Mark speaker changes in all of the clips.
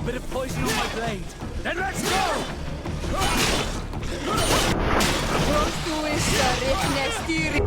Speaker 1: Bit of poison on my blade. Then let's go!
Speaker 2: Kohtuissa riknestiiri.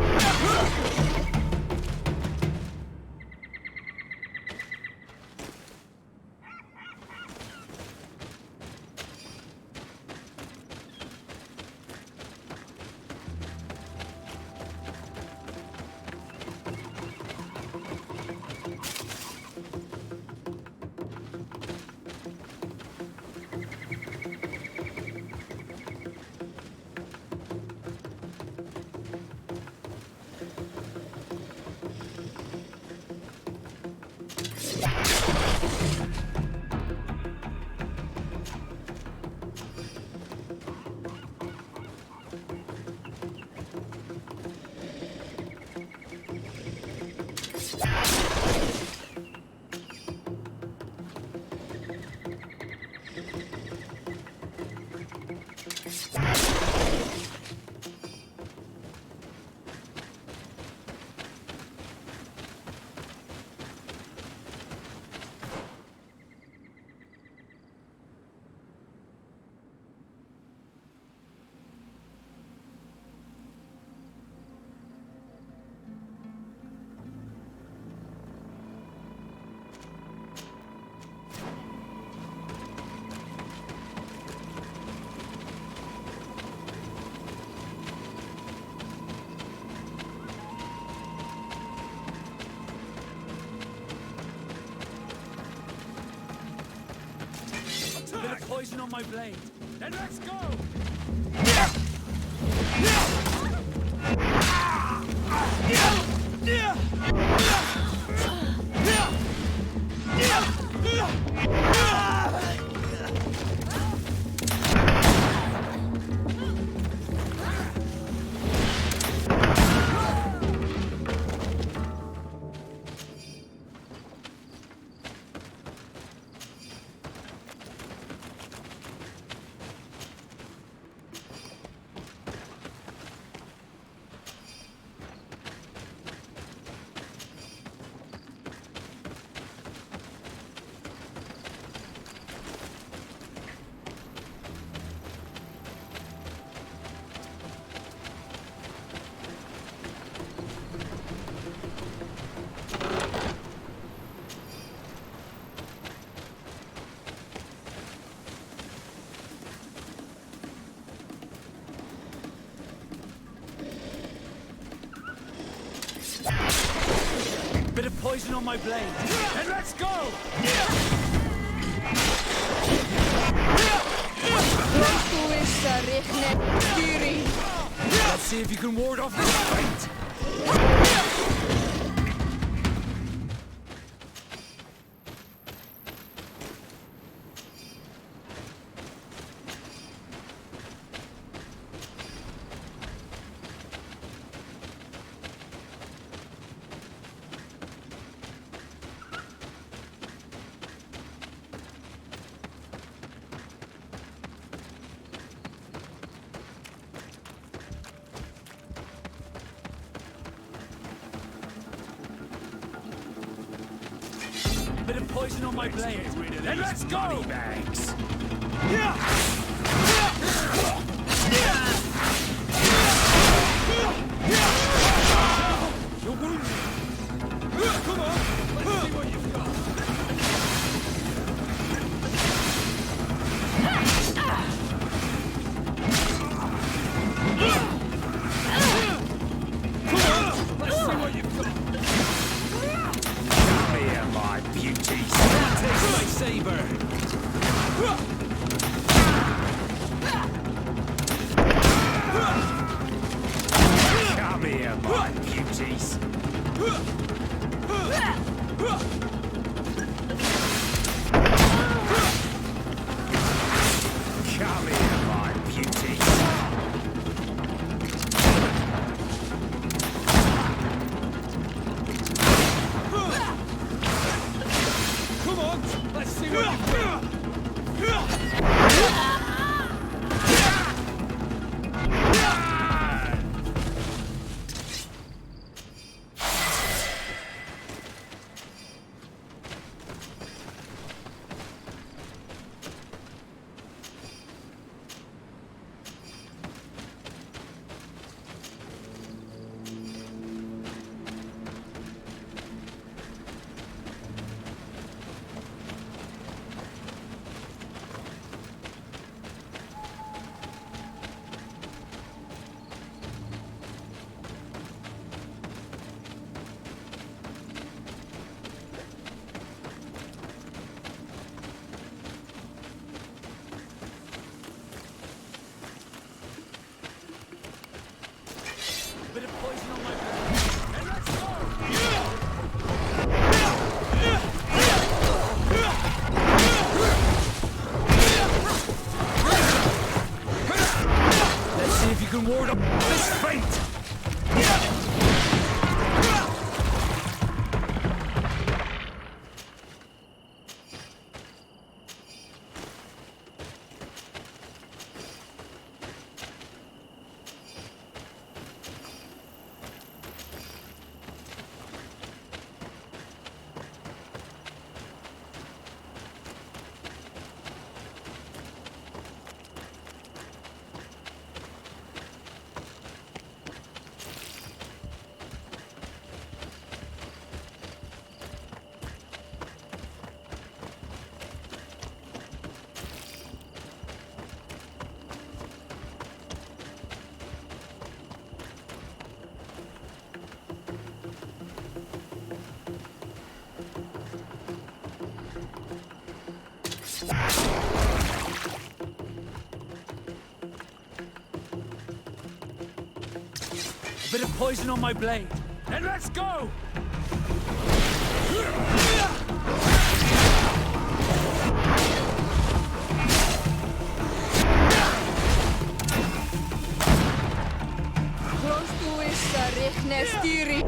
Speaker 1: Bit of poison on my blade. Then let's go! Bit of poison on my blade. Then let's go!
Speaker 2: Kohtuissa riknestiiri.
Speaker 1: Let's see if you can ward off this fight. Bit of poison on my blade. Then let's go! Bags. You're wounded. Come on. Let's see what you've got. Come on. Let's see what you've got. Come here, my beauties. Take my saber. Come here, my beauties. Come here, my beauties. Come on, let's see what you've got. A bit of poison on my blade. Then let's go!
Speaker 2: Prostuissa rihnestiri.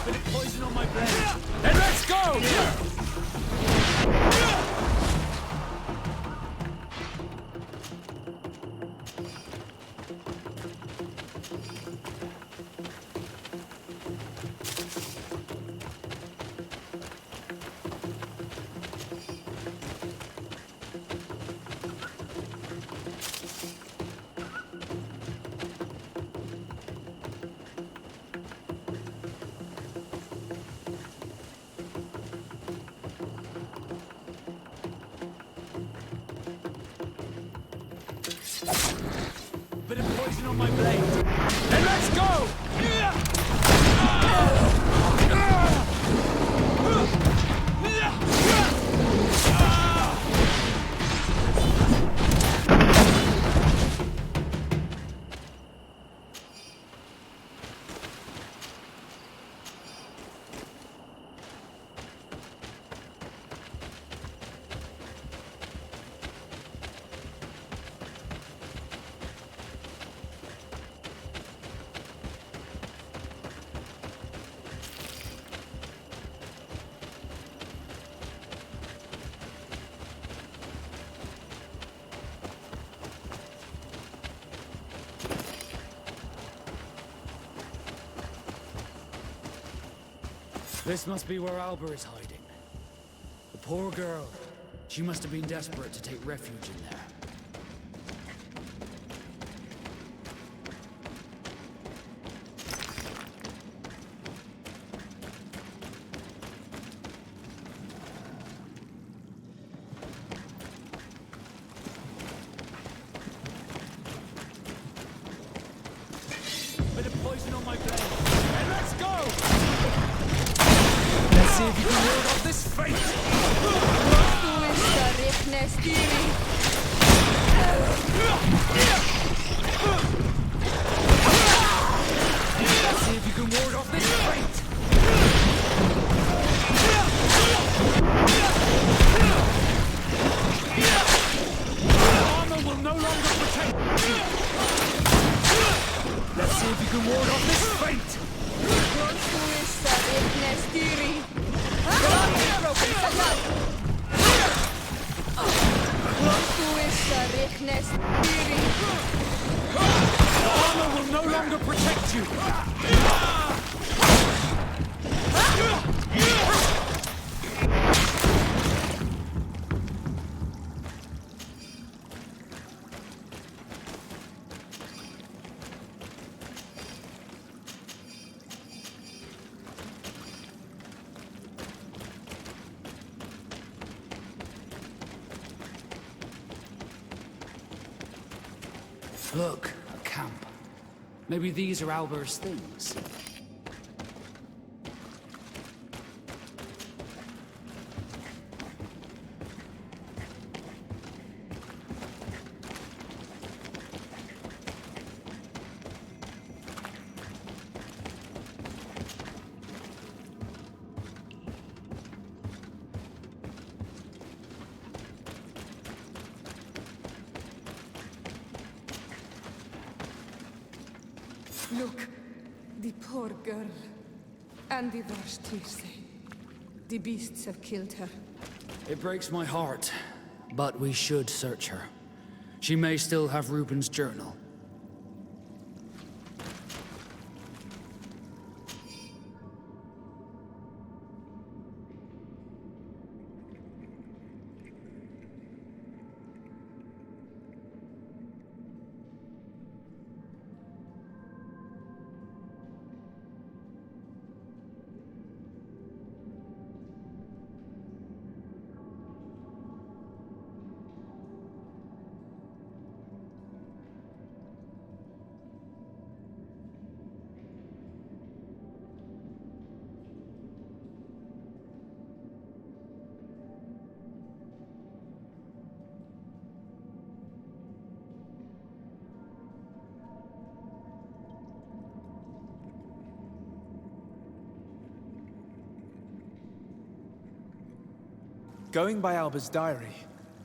Speaker 1: Bit of poison on my blade. Then let's go! Bit of poison on my blade. Then let's go! This must be where Alba is hiding. The poor girl. She must have been desperate to take refuge in there. Bit of poison on my blade. And let's go! Let's see if you can ward off this fate!
Speaker 2: Prostuissa rihnestiri.
Speaker 1: Let's see if you can ward off this fate! Armor will no longer protect you! Let's see if you can ward off this fate!
Speaker 2: Prostuissa rihnestiri. Broken sagat. Prostuissa rihnestiri.
Speaker 1: Armor will no longer protect you! Look, a camp. Maybe these are Alber's things.
Speaker 2: Look, the poor girl. And the Varshtirse. The beasts have killed her.
Speaker 1: It breaks my heart. But we should search her. She may still have Reuben's journal.
Speaker 3: Going by Alba's diary,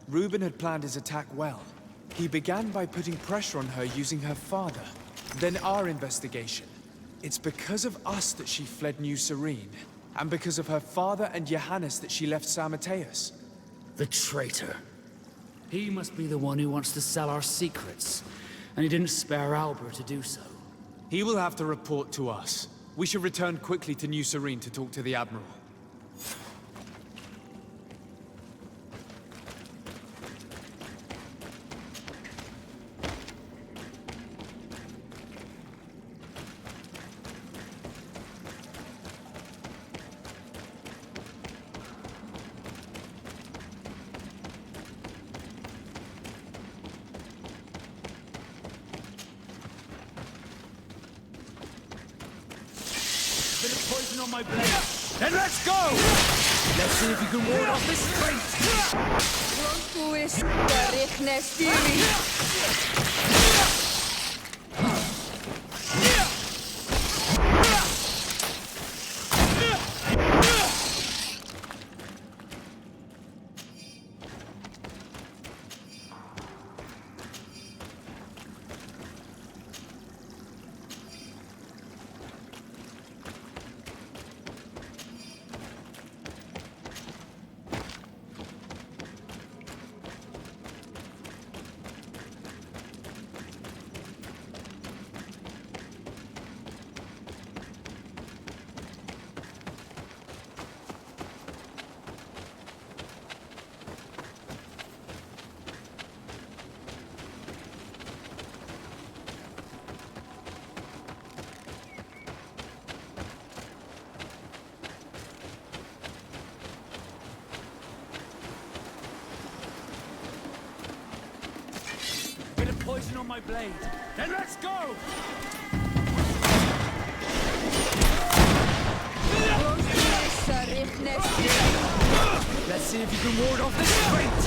Speaker 3: Reuben had planned his attack well. He began by putting pressure on her using her father, then our investigation. It's because of us that she fled New Serene, and because of her father and Johannes that she left San Mateus.
Speaker 1: The traitor. He must be the one who wants to sell our secrets, and he didn't spare Alba to do so.
Speaker 3: He will have to report to us. We should return quickly to New Serene to talk to the Admiral.
Speaker 1: Bit of poison on my blade. Then let's go! Let's see if you can ward off this poison on my blade. Then let's go! Let's see if you can ward off this fate!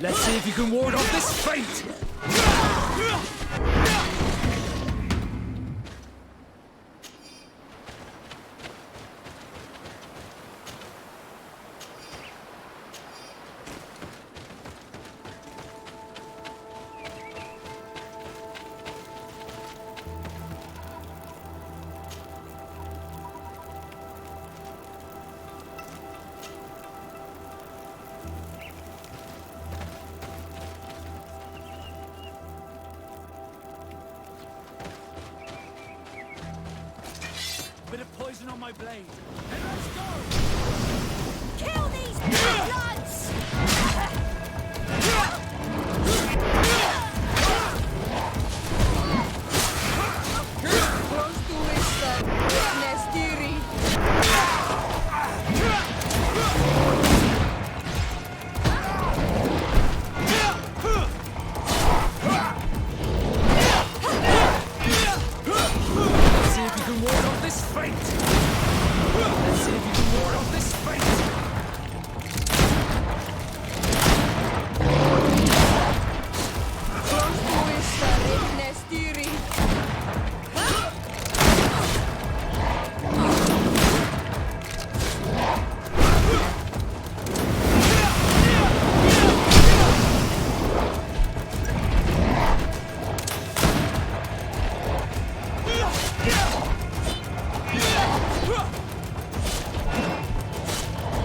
Speaker 1: Let's see if you can ward off this fate! Bit of poison on my blade. And let's go!
Speaker 2: Kill these bloods!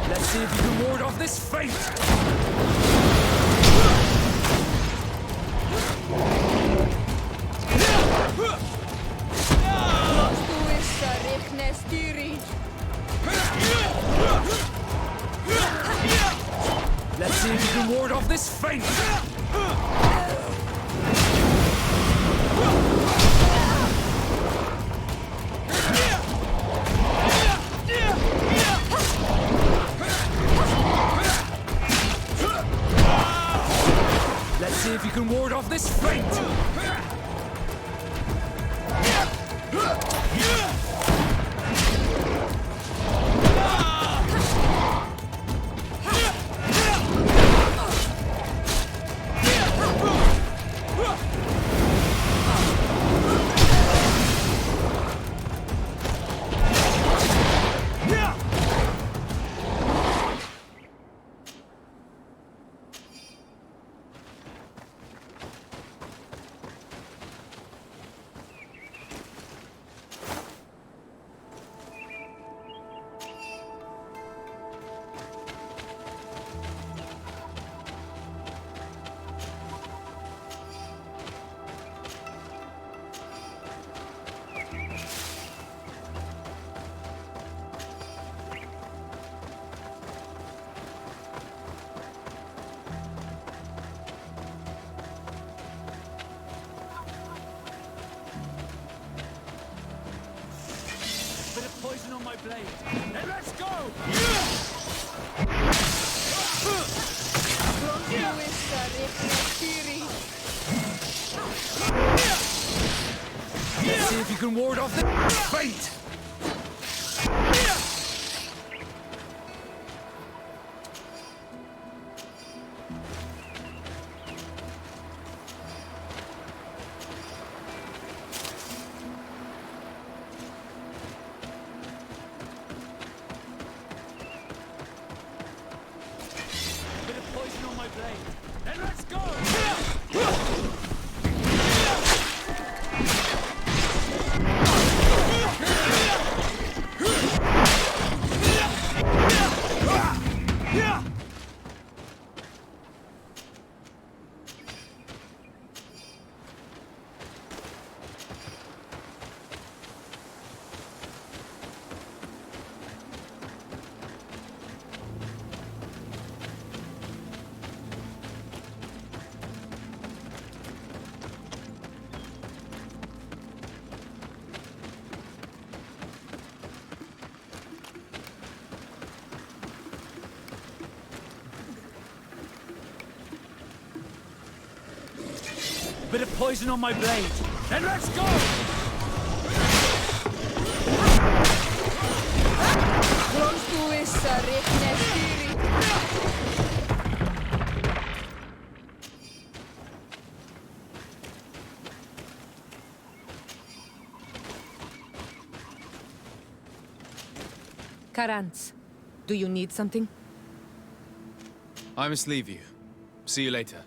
Speaker 1: Let's see if you can ward off this fate! Let's see if you can ward off this fate! Let's see if you can ward off this fate! Bit of poison on my blade. Then let's go! Let's see if you can ward off the fate! Bit of poison on my blade. Then let's go! Bit of poison on my blade. Then let's go!
Speaker 4: Karantz, do you need something?
Speaker 3: I must leave you. See you later.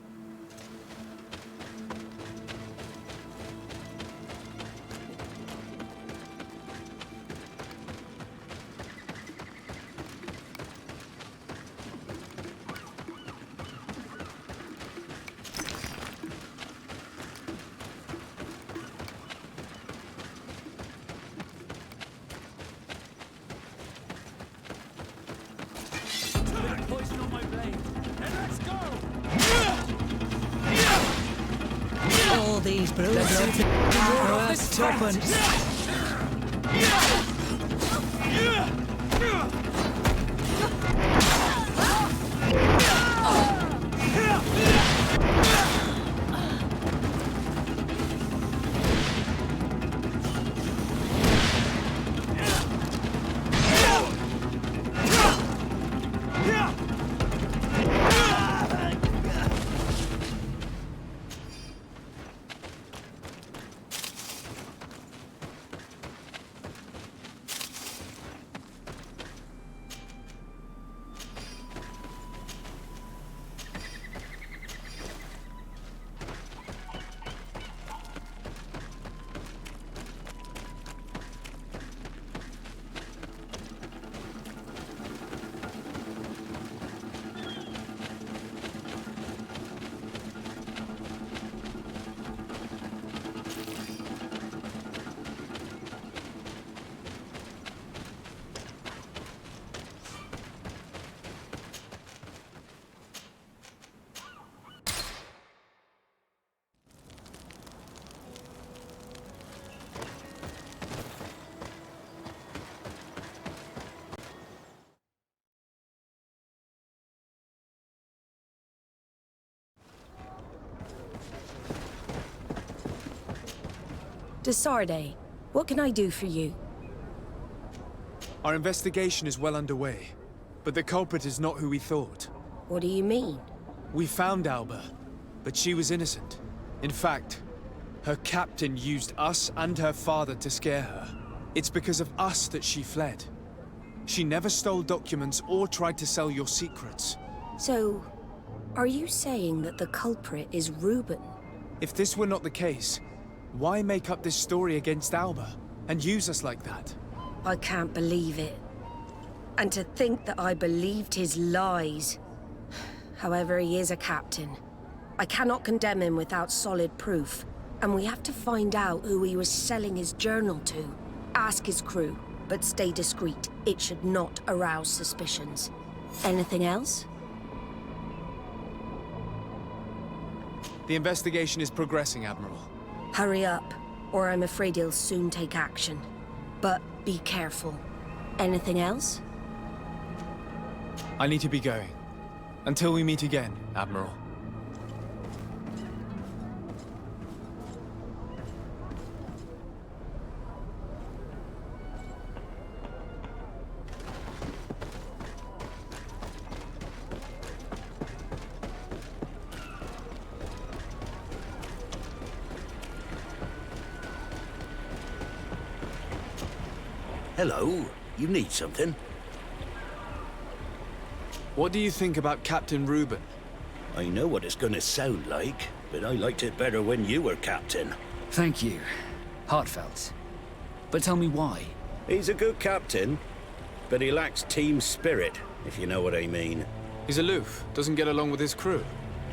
Speaker 1: Poison on my blade. Then let's go!
Speaker 4: All these blue
Speaker 1: Let's see if you can ward off this
Speaker 4: tuppence.
Speaker 2: Mr. Sarday, what can I do for you?
Speaker 3: Our investigation is well underway, but the culprit is not who we thought.
Speaker 2: What do you mean?
Speaker 3: We found Alba, but she was innocent. In fact, her captain used us and her father to scare her. It's because of us that she fled. She never stole documents or tried to sell your secrets.
Speaker 2: So, are you saying that the culprit is Reuben?
Speaker 3: If this were not the case, why make up this story against Alba and use us like that?
Speaker 2: I can't believe it. And to think that I believed his lies. However, he is a captain. I cannot condemn him without solid proof. And we have to find out who he was selling his journal to. Ask his crew, but stay discreet. It should not arouse suspicions. Anything else?
Speaker 3: The investigation is progressing, Admiral.
Speaker 2: Hurry up, or I'm afraid he'll soon take action. But be careful. Anything else?
Speaker 3: I need to be going. Until we meet again, Admiral.
Speaker 5: Hello, you need something?
Speaker 3: What do you think about Captain Reuben?
Speaker 5: I know what it's gonna sound like, but I liked it better when you were captain.
Speaker 1: Thank you. Heartfelt. But tell me why.
Speaker 5: He's a good captain, but he lacks team spirit, if you know what I mean.
Speaker 3: He's aloof, doesn't get along with his crew.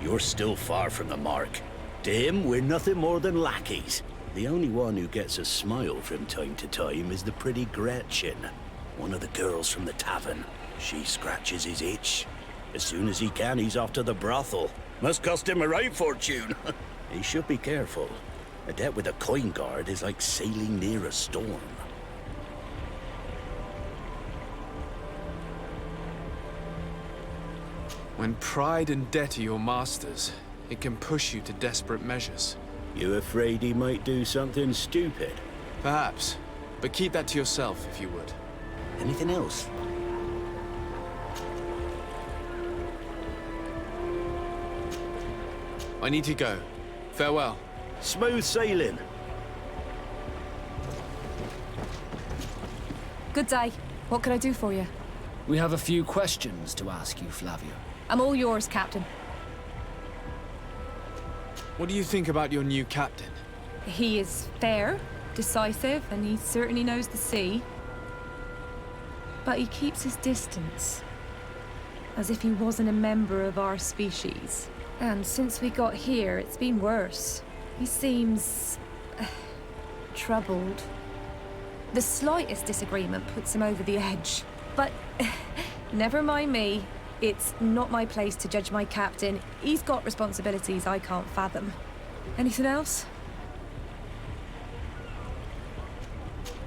Speaker 5: You're still far from the mark. To him, we're nothing more than lackeys. The only one who gets a smile from time to time is the pretty Gretchen, one of the girls from the tavern. She scratches his itch. As soon as he can, he's off to the brothel. Must cost him a right fortune. He should be careful. A debt with a coin guard is like sailing near a storm.
Speaker 3: When pride and debt are your masters, it can push you to desperate measures.
Speaker 5: You afraid he might do something stupid?
Speaker 3: Perhaps, but keep that to yourself if you would.
Speaker 5: Anything else?
Speaker 3: I need to go. Farewell.
Speaker 5: Smooth sailing.
Speaker 6: Good day. What can I do for you?
Speaker 1: We have a few questions to ask you, Flavio.
Speaker 6: I'm all yours, Captain.
Speaker 3: What do you think about your new captain?
Speaker 6: He is fair, decisive, and he certainly knows the sea. But he keeps his distance. As if he wasn't a member of our species. And since we got here, it's been worse. He seems... troubled. The slightest disagreement puts him over the edge. But never mind me. It's not my place to judge my captain. He's got responsibilities I can't fathom. Anything else?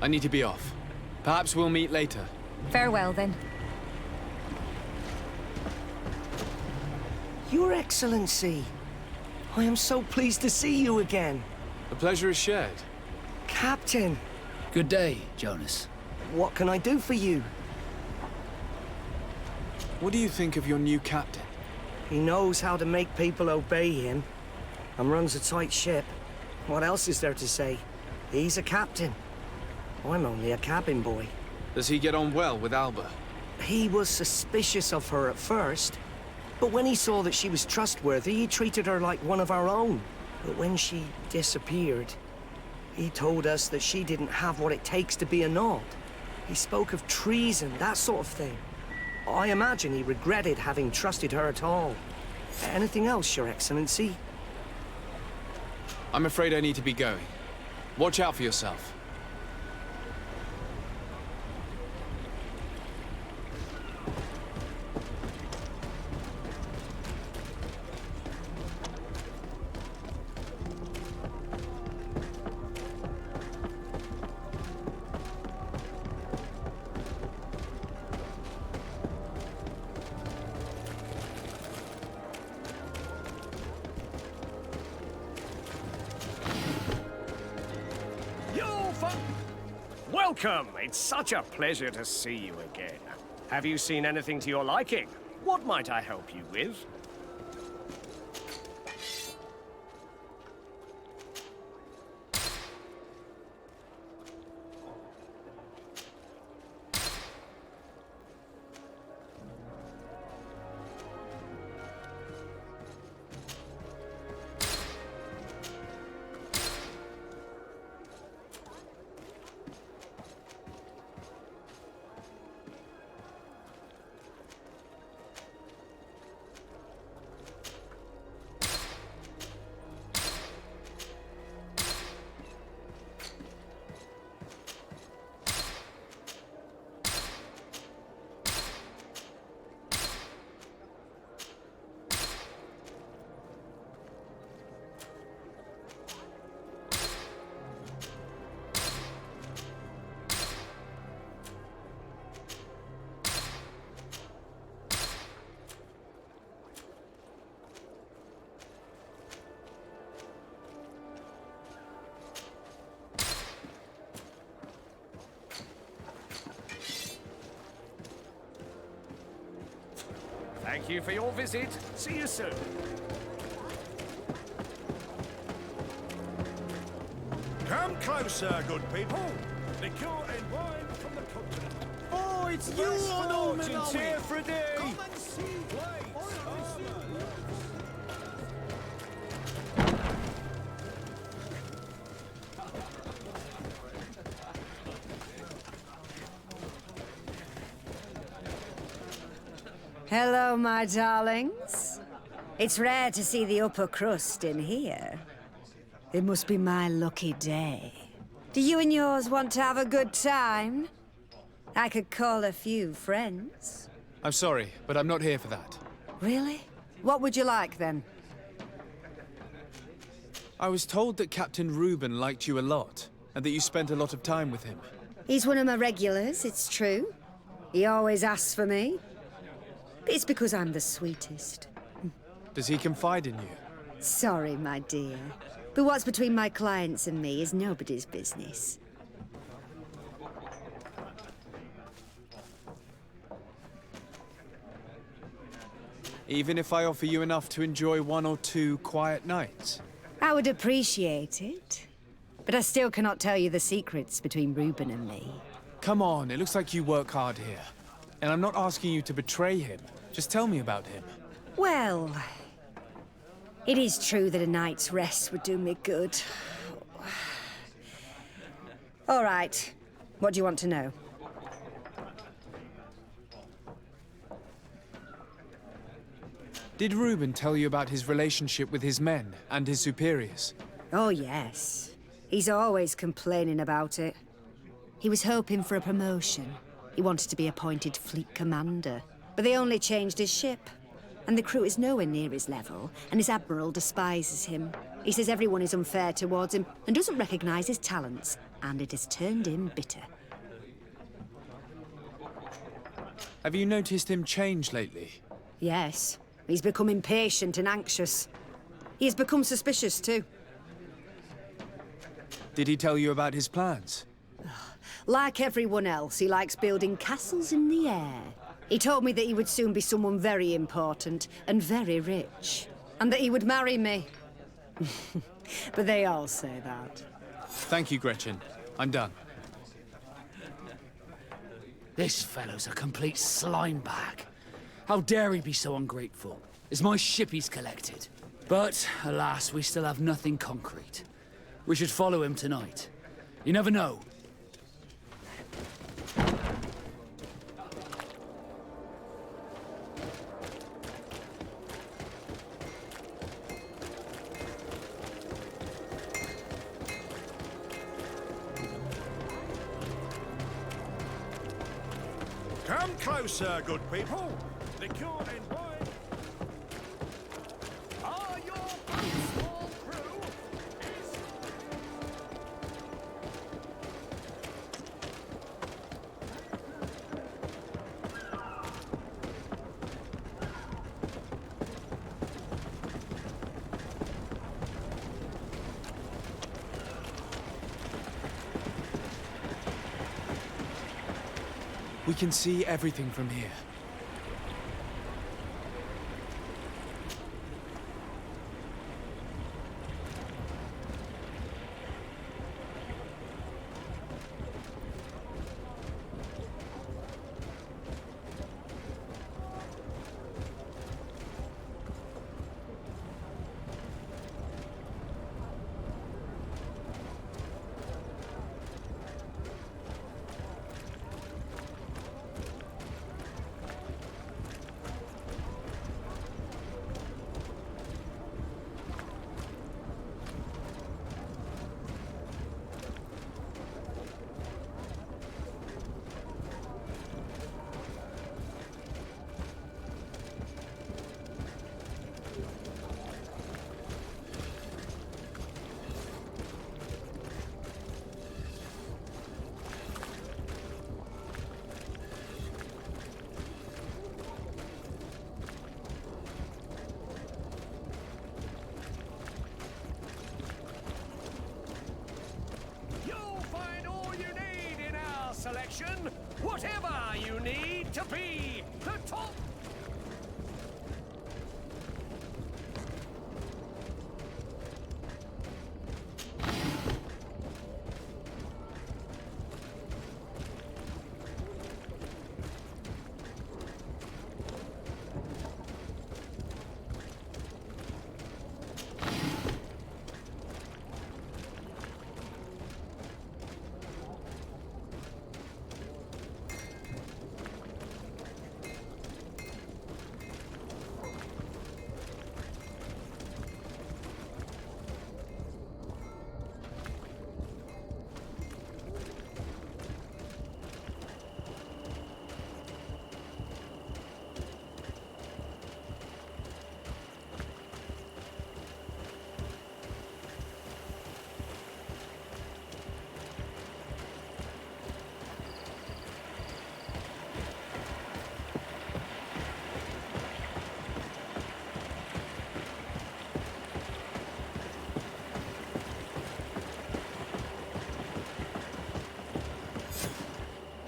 Speaker 3: I need to be off. Perhaps we'll meet later.
Speaker 6: Farewell, then.
Speaker 7: Your Excellency, I am so pleased to see you again.
Speaker 3: The pleasure is shared.
Speaker 7: Captain,
Speaker 1: Good day, Jonas.
Speaker 7: what can I do for you?
Speaker 3: What do you think of your new captain?
Speaker 7: He knows how to make people obey him, and runs a tight ship. What else is there to say? He's a captain. I'm only a cabin boy.
Speaker 3: Does he get on well with Alba?
Speaker 7: He was suspicious of her at first, but when he saw that she was trustworthy, he treated her like one of our own. But when she disappeared, he told us that she didn't have what it takes to be a Nod. He spoke of treason, that sort of thing. I imagine he regretted having trusted her at all. Anything else, Your Excellency?
Speaker 3: I'm afraid I need to be going. Watch out for yourself.
Speaker 8: fun. Welcome. It's such a pleasure to see you again. Have you seen anything to your liking? What might I help you with? Thank you for your visit. See you soon.
Speaker 9: Come closer, good people. Liqueur and wine from the continent.
Speaker 3: Oh, it's you on Ormond here for a day!
Speaker 9: Come and see.
Speaker 10: Hello, my darlings. It's rare to see the upper crust in here. It must be my lucky day. Do you and yours want to have a good time? I could call a few friends.
Speaker 3: I'm sorry, but I'm not here for that.
Speaker 10: Really? What would you like, then?
Speaker 3: I was told that Captain Reuben liked you a lot, and that you spent a lot of time with him.
Speaker 10: He's one of my regulars, it's true. He always asks for me. But it's because I'm the sweetest.
Speaker 3: Does he confide in you?
Speaker 10: Sorry, my dear. But what's between my clients and me is nobody's business.
Speaker 3: Even if I offer you enough to enjoy 1 or 2 quiet nights?
Speaker 10: I would appreciate it. But I still cannot tell you the secrets between Reuben and me.
Speaker 3: Come on, it looks like you work hard here. And I'm not asking you to betray him. Just tell me about him.
Speaker 10: Well, it is true that a night's rest would do me good. All right. What do you want to know?
Speaker 3: Did Reuben tell you about his relationship with his men and his superiors?
Speaker 10: Oh, yes. He's always complaining about it. He was hoping for a promotion. He wanted to be appointed fleet commander. But they only changed his ship. And the crew is nowhere near his level, and his admiral despises him. He says everyone is unfair towards him and doesn't recognize his talents, and it has turned him bitter.
Speaker 3: Have you noticed him change lately?
Speaker 10: Yes. He's become impatient and anxious. He has become suspicious, too.
Speaker 3: Did he tell you about his plans?
Speaker 10: Like everyone else, he likes building castles in the air. He told me that he would soon be someone very important and very rich. And that he would marry me. But they all say that.
Speaker 3: Thank you, Gretchen. I'm done.
Speaker 1: This fellow's a complete slime bag. How dare he be so ungrateful? It's my ship he's collected. But, alas, we still have nothing concrete. We should follow him tonight. You never know.
Speaker 9: Come closer, good people. Liqueur and wine.
Speaker 8: Are your boats all crew?
Speaker 3: We can see everything from here.
Speaker 8: Selection, whatever you need to be the top.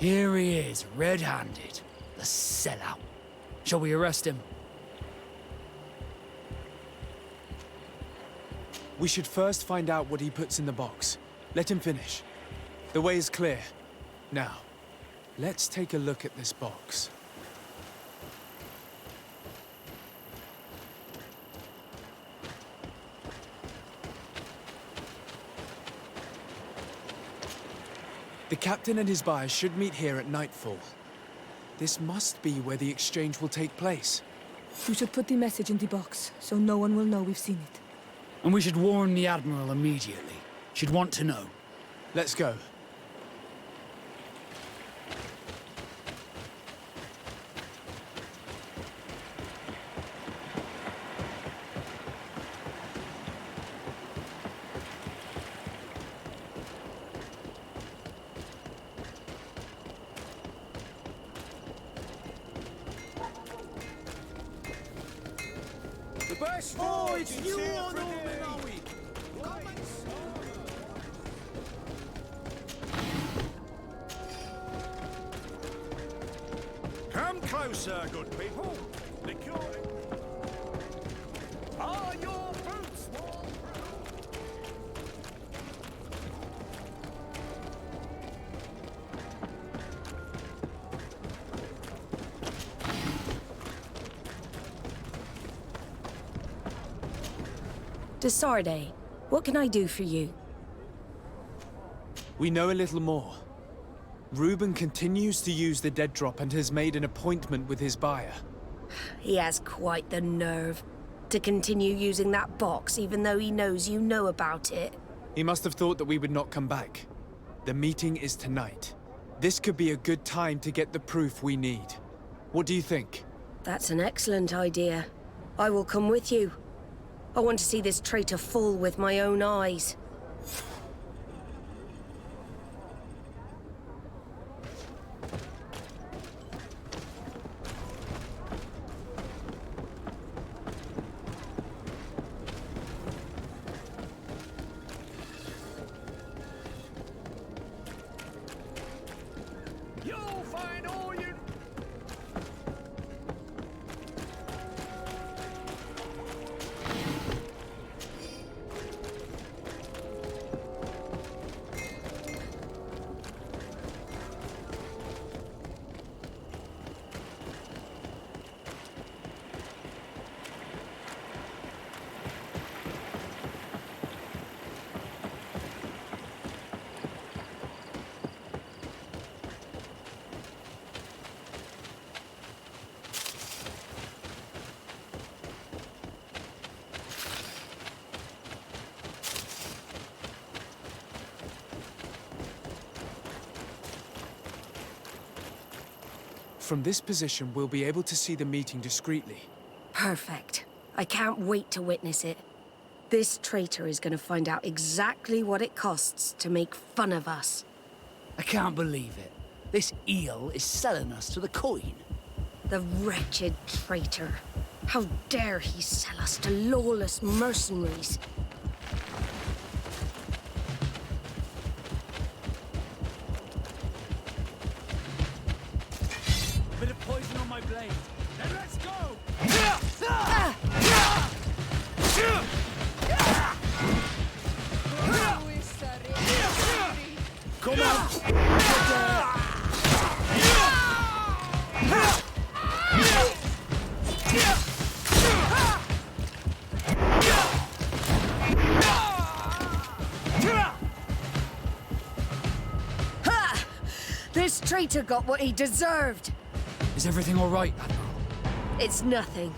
Speaker 1: Here he is, red-handed. The sellout. Shall we arrest him?
Speaker 3: We should first find out what he puts in the box. Let him finish. The way is clear. Now, let's take a look at this box. The captain and his buyer should meet here at nightfall. This must be where the exchange will take place.
Speaker 6: We should put the message in the box, so no one will know we've seen it.
Speaker 1: And we should warn the Admiral immediately. She'd want to know.
Speaker 3: Let's go.
Speaker 9: Oh, it's you on Come closer, good people. The cure. Are your boots warm?
Speaker 2: Desarde, what can I do for you?
Speaker 3: We know a little more. Reuben continues to use the dead drop and has made an appointment with his buyer.
Speaker 2: He has quite the nerve to continue using that box even though he knows you know about it.
Speaker 3: He must have thought that we would not come back. The meeting is tonight. This could be a good time to get the proof we need. What do you think?
Speaker 2: That's an excellent idea. I will come with you. I want to see this traitor fall with my own eyes.
Speaker 8: You'll find all
Speaker 3: From this position, we'll be able to see the meeting discreetly.
Speaker 2: Perfect. I can't wait to witness it. This traitor is going to find out exactly what it costs to make fun of us.
Speaker 1: I can't believe it. This eel is selling us to the coin.
Speaker 2: The wretched traitor. How dare he sell us to lawless mercenaries?
Speaker 1: Bit of poison on my blade. Then let's go!
Speaker 3: Come on!
Speaker 2: Ha! This traitor got what he deserved.
Speaker 1: Is everything all right, Admiral?
Speaker 2: It's nothing.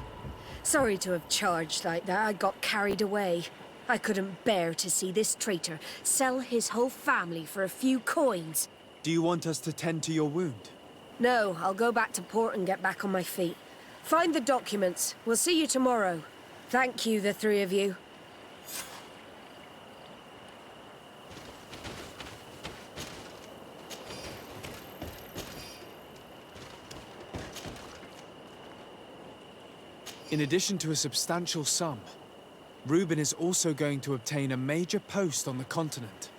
Speaker 2: Sorry to have charged like that. I got carried away. I couldn't bear to see this traitor sell his whole family for a few coins.
Speaker 3: Do you want us to tend to your wound?
Speaker 2: No, I'll go back to port and get back on my feet. Find the documents. We'll see you tomorrow. Thank you, the three of you.
Speaker 3: In addition to a substantial sum, Reuben is also going to obtain a major post on the continent.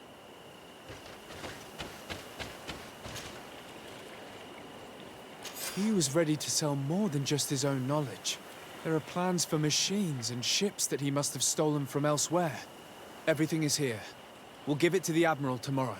Speaker 3: He was ready to sell more than just his own knowledge. There are plans for machines and ships that he must have stolen from elsewhere. Everything is here. We'll give it to the Admiral tomorrow.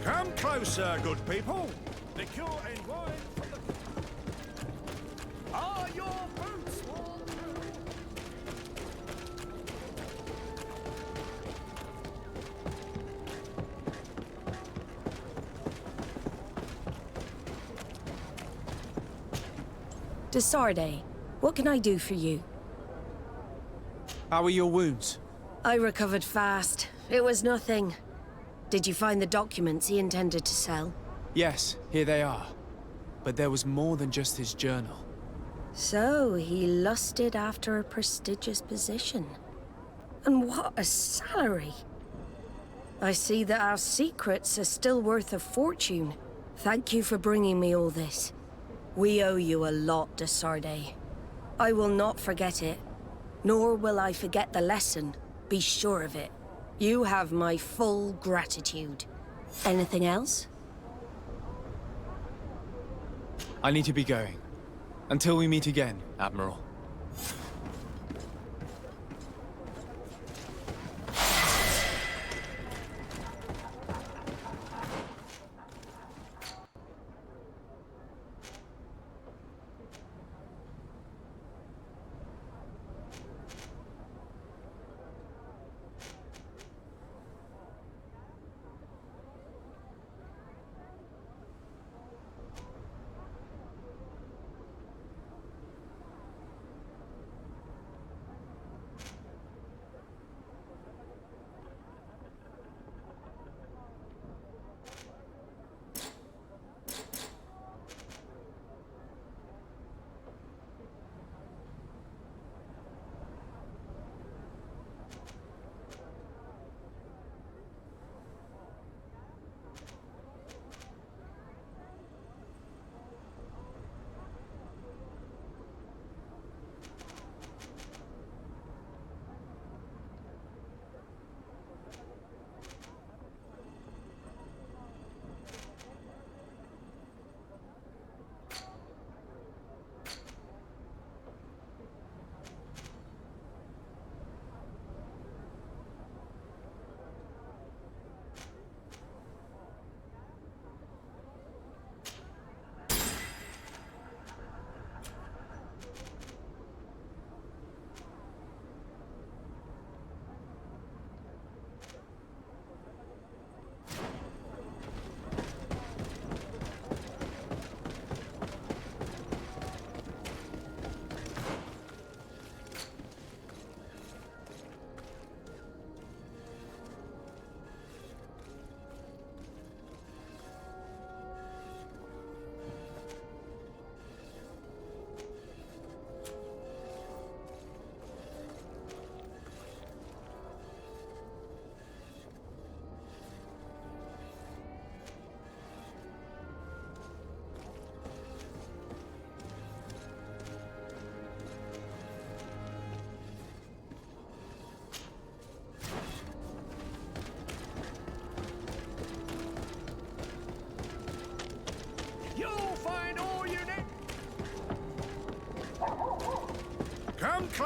Speaker 9: Come closer, good people. Liquor and wine from the... Are your boots warm?
Speaker 2: Desarde, what can I do for you?
Speaker 3: How are your wounds?
Speaker 2: I recovered fast. It was nothing. Did you find the documents he intended to sell?
Speaker 3: Yes, here they are. But there was more than just his journal.
Speaker 2: So, he lusted after a prestigious position. And what a salary! I see that our secrets are still worth a fortune. Thank you for bringing me all this. We owe you a lot, Desarde. I will not forget it. Nor will I forget the lesson. Be sure of it. You have my full gratitude. Anything else?
Speaker 3: I need to be going. Until we meet again, Admiral.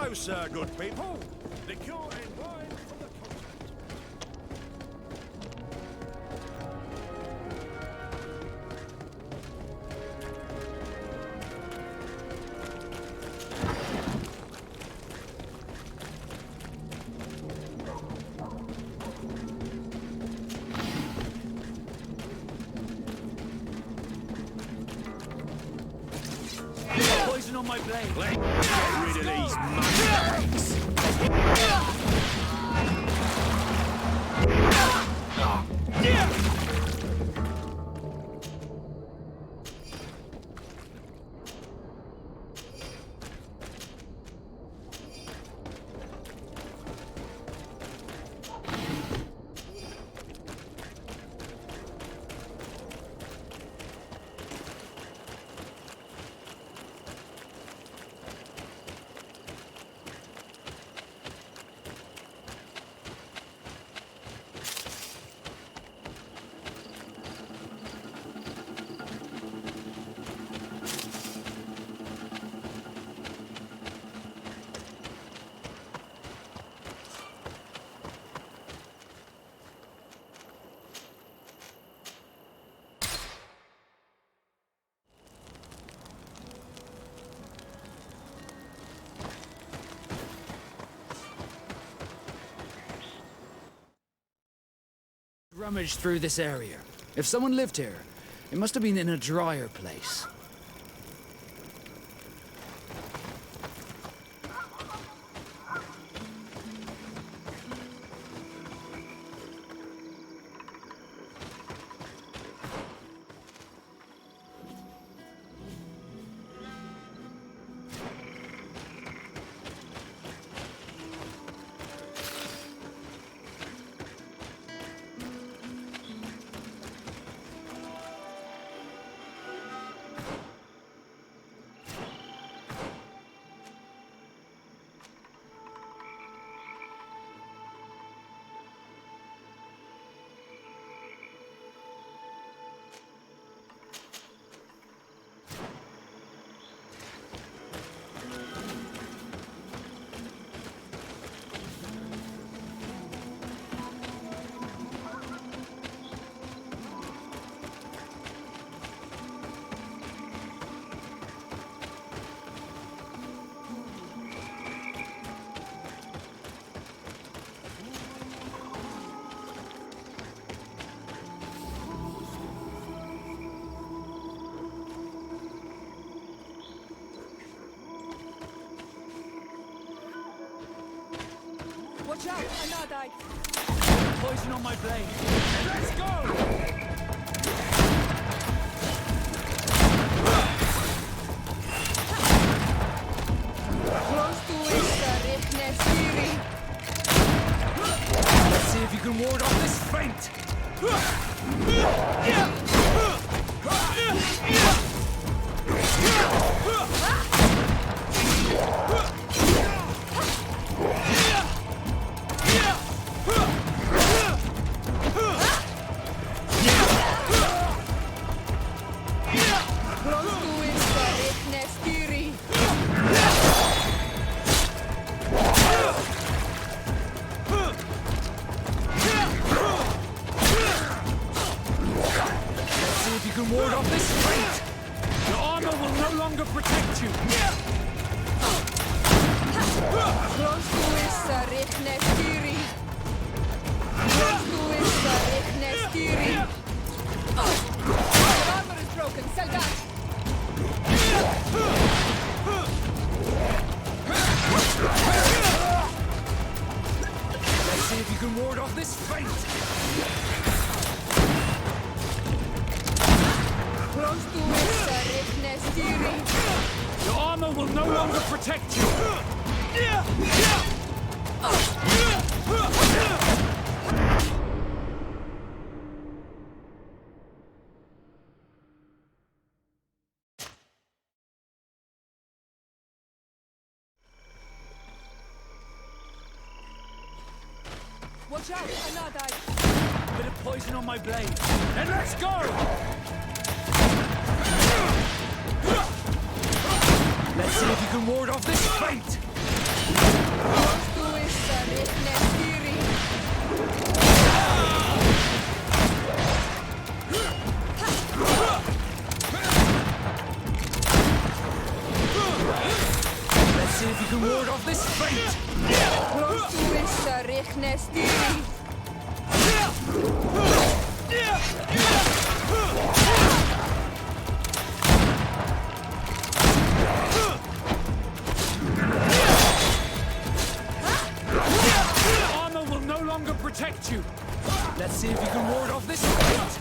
Speaker 9: closer, good people. Liquor and wine from the continent.
Speaker 1: Poison on my blade.
Speaker 5: Get rid of these monkeys.
Speaker 1: Rummaged through this area. If someone lived here, it must have been in a drier place. Watch out! I'm not died. Poison on my blade. Let's go!
Speaker 6: Close to it, Nefiri.
Speaker 1: Let's see if you can ward off this feint. Ward off this feint! Your armor will no longer protect you!
Speaker 6: Close to it, Nefiri. Close to it, Nefiri. Your armor is broken, Soldat!
Speaker 1: Let's see if you can ward off this feint!
Speaker 6: Close to it, Nefiri.
Speaker 1: Your armor will no longer protect you!
Speaker 6: Watch out, I'm not died.
Speaker 1: Bit of poison on my blade. And let's go! Let's see if you can ward off this feint! Let's see if you can ward off this fate! Armor will no longer protect you. Let's see if you can ward off this fate!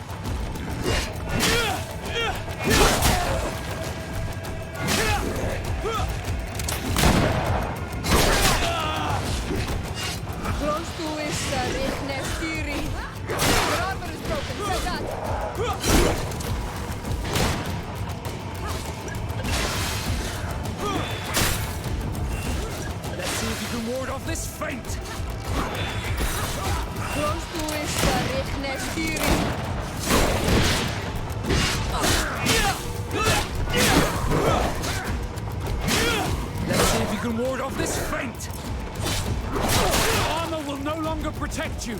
Speaker 1: Let's see if you can ward off this feint. Let's see if you can ward off this feint. Armor will no longer protect you.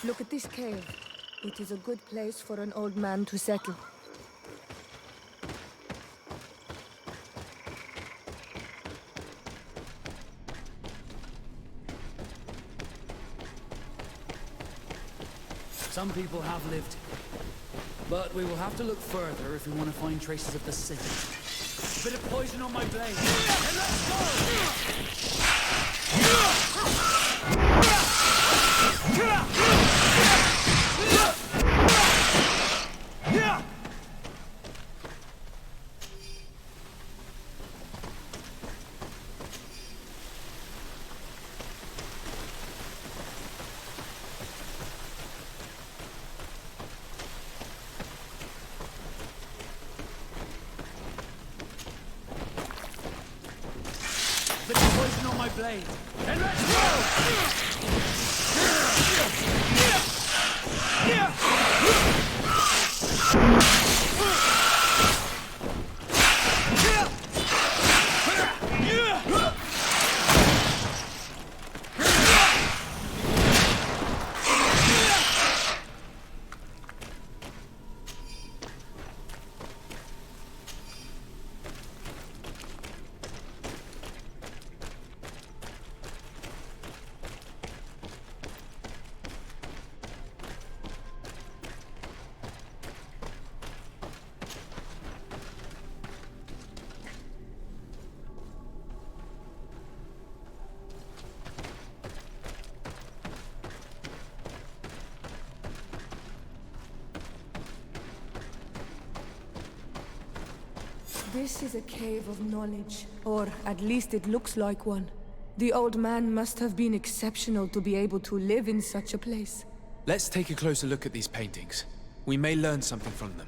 Speaker 6: Look at this cave. It is a good place for an old man to settle.
Speaker 1: Some people have lived here, but we will have to look further if we want to find traces of the city. A bit of poison on my blade, and let's go! Bit of poison on my blade, and let's go!
Speaker 6: This is a cave of knowledge, or at least it looks like one. The old man must have been exceptional to be able to live in such a place.
Speaker 3: Let's take a closer look at these paintings. We may learn something from them.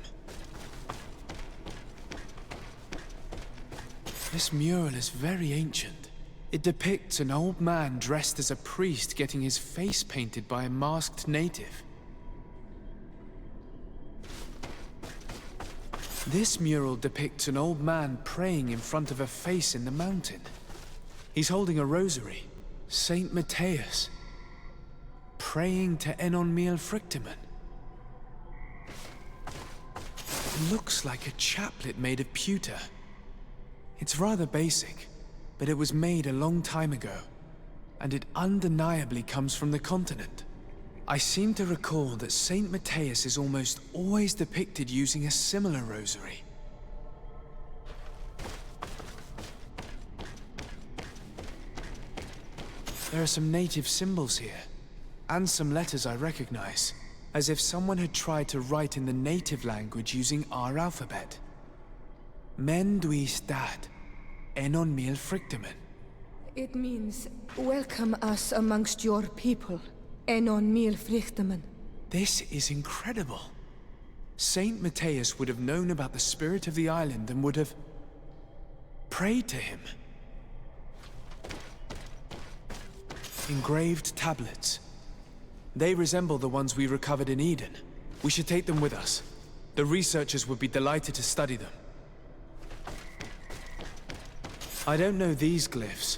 Speaker 3: This mural is very ancient. It depicts an old man dressed as a priest getting his face painted by a masked native. This mural depicts an old man praying in front of a face in the mountain. He's holding a rosary. Saint Matthias. Praying to Enon Frictimen. It looks like a chaplet made of pewter. It's rather basic, but it was made a long time ago, and it undeniably comes from the continent. I seem to recall that Saint Matthias is almost always depicted using a similar rosary. There are some native symbols here, and some letters I recognize, as if someone had tried to write in the native language using our alphabet. Men duis dat, enon mil frictamen.
Speaker 11: It means, welcome us amongst your people. Enon mil frictamen.
Speaker 3: This is incredible. Saint Matthias would have known about the spirit of the island and would have prayed to him. Engraved tablets. They resemble the ones we recovered in Eden. We should take them with us. The researchers would be delighted to study them. I don't know these glyphs,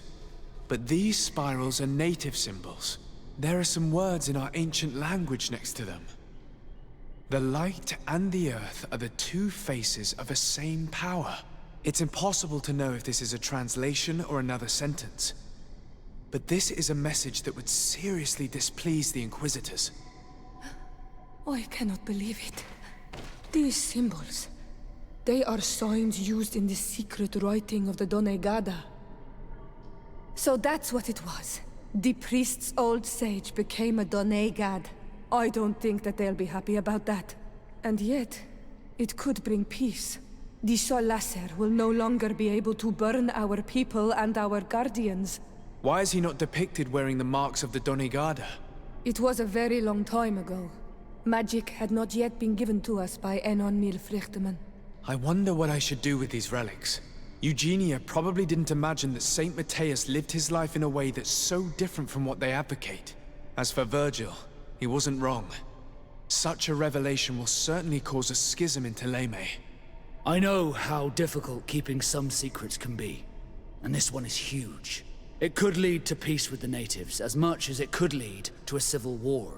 Speaker 3: but these spirals are native symbols. There are some words in our ancient language next to them. The light and the earth are the two faces of a same power. It's impossible to know if this is a translation or another sentence. But this is a message that would seriously displease the Inquisitors.
Speaker 11: I cannot believe it. These symbols, they are signs used in the secret writing of the Donegada. So that's what it was. The priest's old sage became a Donegad. I don't think that they'll be happy about that. And yet, it could bring peace. The Sol Lasser will no longer be able to burn our people and our guardians.
Speaker 3: Why is he not depicted wearing the marks of the Donegada?
Speaker 11: It was a very long time ago. Magic had not yet been given to us by Enon Mil Frichtemann.
Speaker 3: I wonder what I should do with these relics. Eugenia probably didn't imagine that Saint Matthias lived his life in a way that's so different from what they advocate. As for Virgil, he wasn't wrong. Such a revelation will certainly cause a schism in Thélème.
Speaker 1: I know how difficult keeping some secrets can be, and this one is huge. It could lead to peace with the natives, as much as it could lead to a civil war.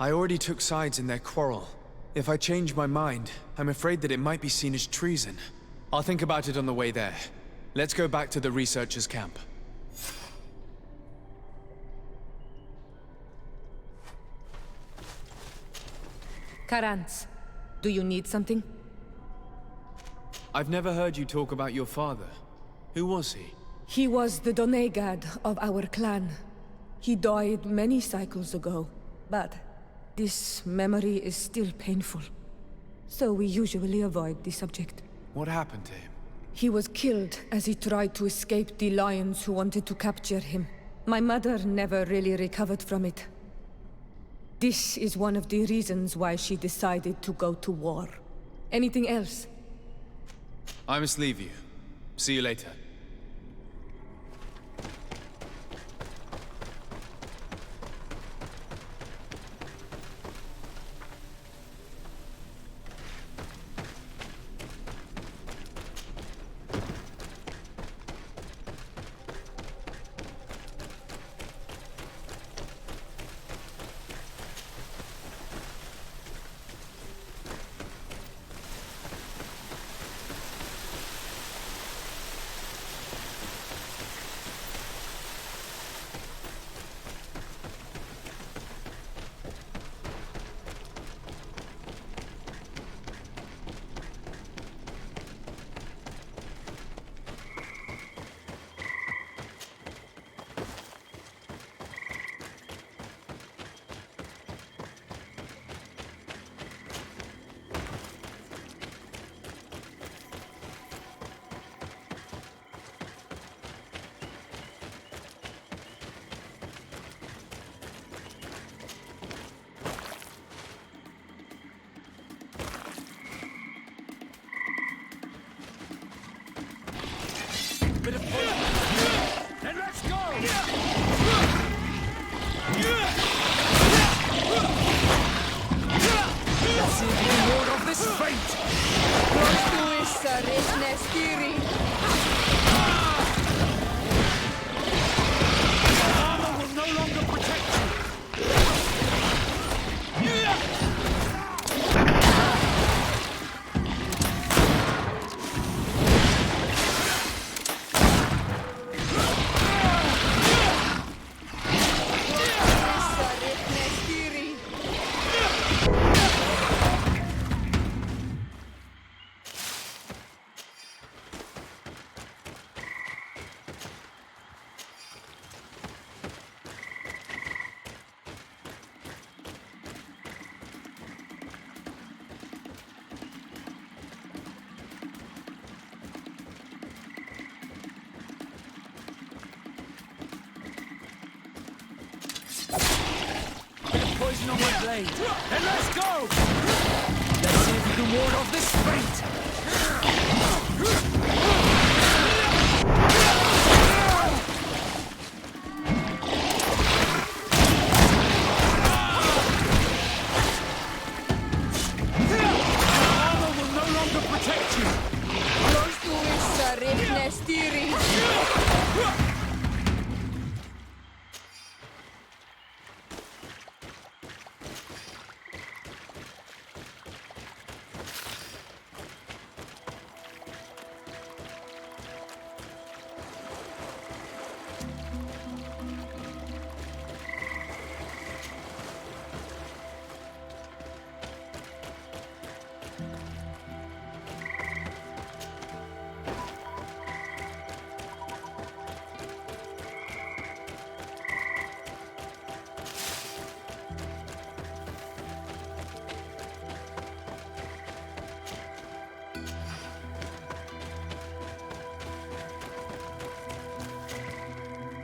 Speaker 3: I already took sides in their quarrel. If I change my mind, I'm afraid that it might be seen as treason. I'll think about it on the way there. Let's go back to the researchers' camp.
Speaker 4: Karantz, do you need something?
Speaker 3: I've never heard you talk about your father. Who was he?
Speaker 11: He was the Donegad of our clan. He died many cycles ago, but this memory is still painful. So we usually avoid the subject.
Speaker 3: What happened to him?
Speaker 11: He was killed as he tried to escape the lions who wanted to capture him. My mother never really recovered from it. This is one of the reasons why she decided to go to war. Anything else?
Speaker 3: I must leave you. See you later.
Speaker 1: poison on my blade. Then let's go! Let's see if you can ward off this fate! Armor will no longer protect you!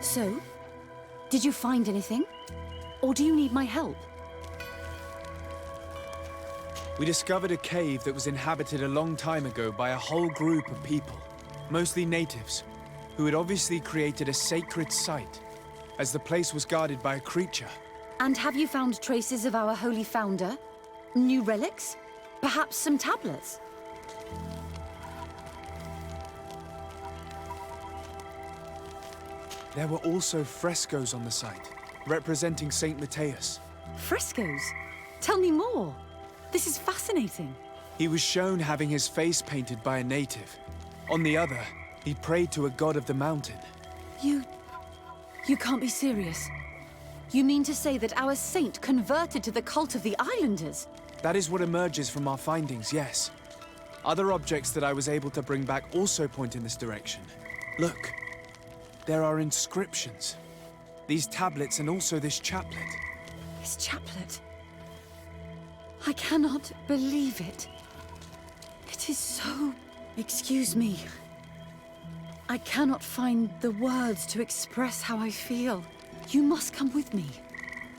Speaker 12: So, did you find anything? Or do you need my help?
Speaker 3: We discovered a cave that was inhabited a long time ago by a whole group of people, mostly natives, who had obviously created a sacred site, as the place was guarded by a creature.
Speaker 12: And have you found traces of our holy founder? New relics? Perhaps some tablets?
Speaker 3: There were also frescoes on the site, representing Saint Matthias.
Speaker 12: Frescoes? Tell me more. This is fascinating.
Speaker 3: He was shown having his face painted by a native. On the other, he prayed to a god of the mountain.
Speaker 12: You can't be serious. You mean to say that our saint converted to the cult of the islanders?
Speaker 3: That is what emerges from our findings, yes. Other objects that I was able to bring back also point in this direction. Look. There are inscriptions. These tablets and also this chaplet.
Speaker 12: This chaplet? I cannot believe it. It is so... Excuse me. I cannot find the words to express how I feel. You must come with me.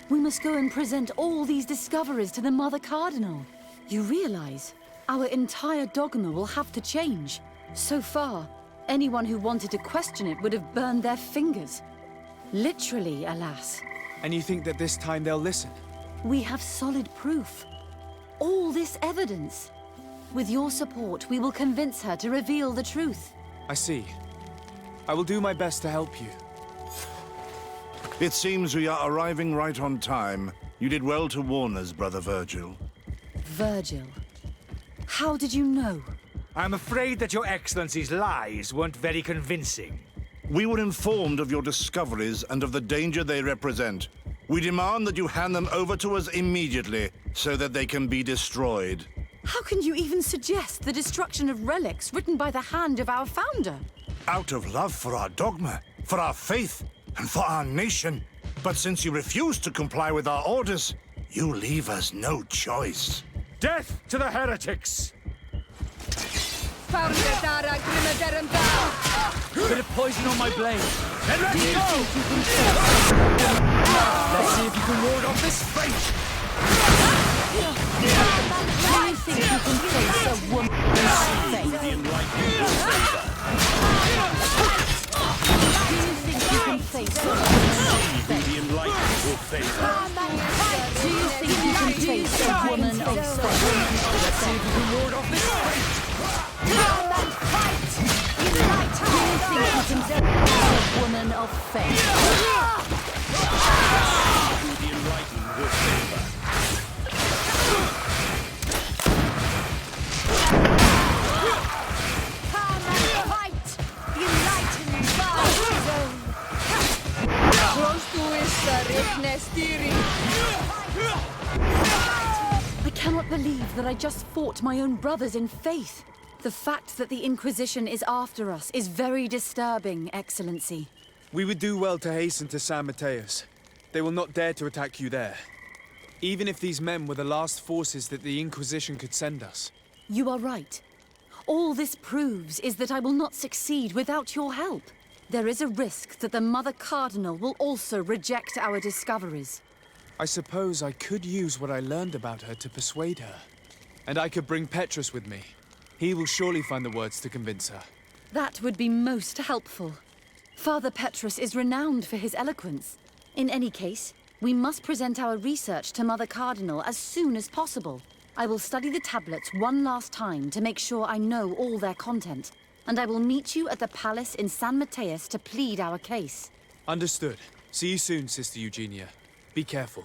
Speaker 12: We must go and present all these discoveries to the Mother Cardinal. You realize our entire dogma will have to change. So far, anyone who wanted to question it would have burned their fingers. Literally, alas.
Speaker 3: And you think that this time they'll listen?
Speaker 12: We have solid proof. All this evidence. With your support, we will convince her to reveal the truth.
Speaker 3: I see. I will do my best to help you.
Speaker 9: It seems we are arriving right on time. You did well to warn us, Brother Virgil.
Speaker 12: Virgil? How did you know?
Speaker 13: I'm afraid that your Excellency's lies weren't very convincing.
Speaker 9: We were informed of your discoveries and of the danger they represent. We demand that you hand them over to us immediately, so that they can be destroyed.
Speaker 12: How can you even suggest the destruction of relics written by the hand of our founder?
Speaker 9: Out of love for our dogma, for our faith, and for our nation. But since you refuse to comply with our orders, you leave us no choice.
Speaker 13: Death to the heretics!
Speaker 1: Bit of poison on my blade.
Speaker 13: Then let's go!
Speaker 1: Let's see if you can ward off this fate!
Speaker 12: Do you think you can face a woman of faith?
Speaker 5: The enlightened will favor.
Speaker 12: Do you think you can face a woman of faith?
Speaker 5: The enlightened will favor.
Speaker 12: Do you think you can face a woman of faith?
Speaker 1: Let's see if you can ward off this fate!
Speaker 12: Do you think you can face a woman of faith?
Speaker 5: The enlightened will favor.
Speaker 12: Come and fight! The enlightened bars his own. I cannot believe that I just fought my own brothers in faith. The fact that the Inquisition is after us is very disturbing, Excellency.
Speaker 3: We would do well to hasten to San Mateus. They will not dare to attack you there. Even if these men were the last forces that the Inquisition could send us.
Speaker 12: You are right. All this proves is that I will not succeed without your help. There is a risk that the Mother Cardinal will also reject our discoveries.
Speaker 3: I suppose I could use what I learned about her to persuade her. And I could bring Petrus with me. He will surely find the words to convince her.
Speaker 12: That would be most helpful. Father Petrus is renowned for his eloquence. In any case, we must present our research to Mother Cardinal as soon as possible. I will study the tablets one last time to make sure I know all their content. And I will meet you at the palace in San Mateus to plead our case.
Speaker 3: Understood. See you soon, Sister Eugenia. Be careful.